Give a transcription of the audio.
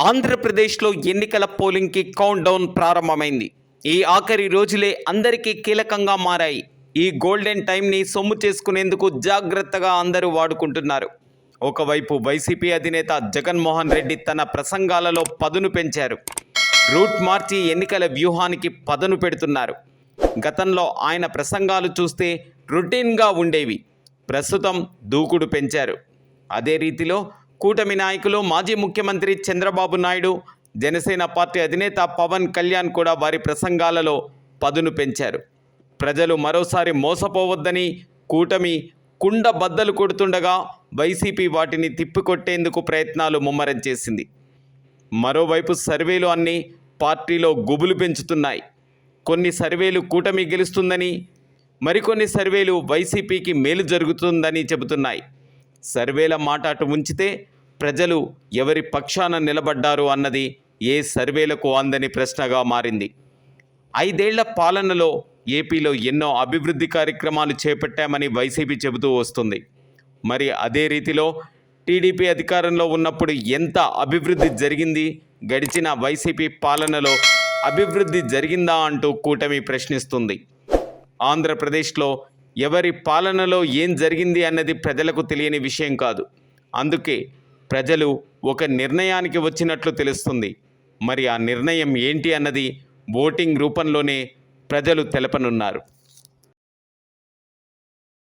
ఆంధ్రప్రదేశ్లో ఎన్నికల పోలింగ్కి count down ప్రారంభమైంది. ఈ ఆఖరి రోజులే అందరికీ కీలకంగా మారాయి. ఈ గోల్డెన్ టైంని సొమ్ము చేసుకునేందుకు జాగ్రత్తగా అందరూ వాడుకుంటున్నారు. ఒకవైపు వైసీపీ అధినేత జగన్మోహన్ రెడ్డి తన ప్రసంగాలలో పదును పెంచారు. రూట్ మార్చి ఎన్నికల వ్యూహానికి పదును పెడుతున్నారు. గతంలో ఆయన ప్రసంగాలు చూస్తే రొటీన్గా ఉండేవి. ప్రస్తుతం దూకుడు పెంచారు. అదే రీతిలో కూటమి నాయకులు మాజీ ముఖ్యమంత్రి చంద్రబాబు నాయుడు, జనసేన పార్టీ అధినేత పవన్ కళ్యాణ్ కూడా వారి ప్రసంగాలలో పదును పెంచారు. ప్రజలు మరోసారి మోసపోవద్దని కూటమి కుండ బద్దలు కొడుతుండగా వైసీపీ వాటిని తిప్పికొట్టేందుకు ప్రయత్నాలు ముమ్మరం చేసింది. మరోవైపు సర్వేలు అన్నీ పార్టీలో గుబులు పెంచుతున్నాయి. కొన్ని సర్వేలు కూటమి గెలుస్తుందని, మరికొన్ని సర్వేలు వైసీపీకి మేలు జరుగుతుందని చెబుతున్నాయి. సర్వేల మాట అటు ఉంచితే ప్రజలు ఎవరి పక్షాన నిలబడ్డారు అన్నది ఏ సర్వేలకు అందని ప్రశ్నగా మారింది. 5 ఏళ్ల పాలనలో ఏపీలో ఎన్నో అభివృద్ధి కార్యక్రమాలు చేపట్టామని వైసీపీ చెబుతూ వస్తుంది. మరి అదే రీతిలో టీడీపీ అధికారంలో ఉన్నప్పుడు ఎంత అభివృద్ధి జరిగింది, గడిచిన వైసీపీ పాలనలో అభివృద్ధి జరిగిందా అంటూ కూటమి ప్రశ్నిస్తుంది. ఆంధ్రప్రదేశ్లో ఎవరి పాలనలో ఏం జరిగింది అన్నది ప్రజలకు తెలియని విషయం కాదు. అందుకే ప్రజలు ఒక నిర్ణయానికి వచ్చినట్లు తెలుస్తుంది. మరి ఆ నిర్ణయం ఏంటి అన్నది ఓటింగ్ రూపంలోనే ప్రజలు తెలపనున్నారు.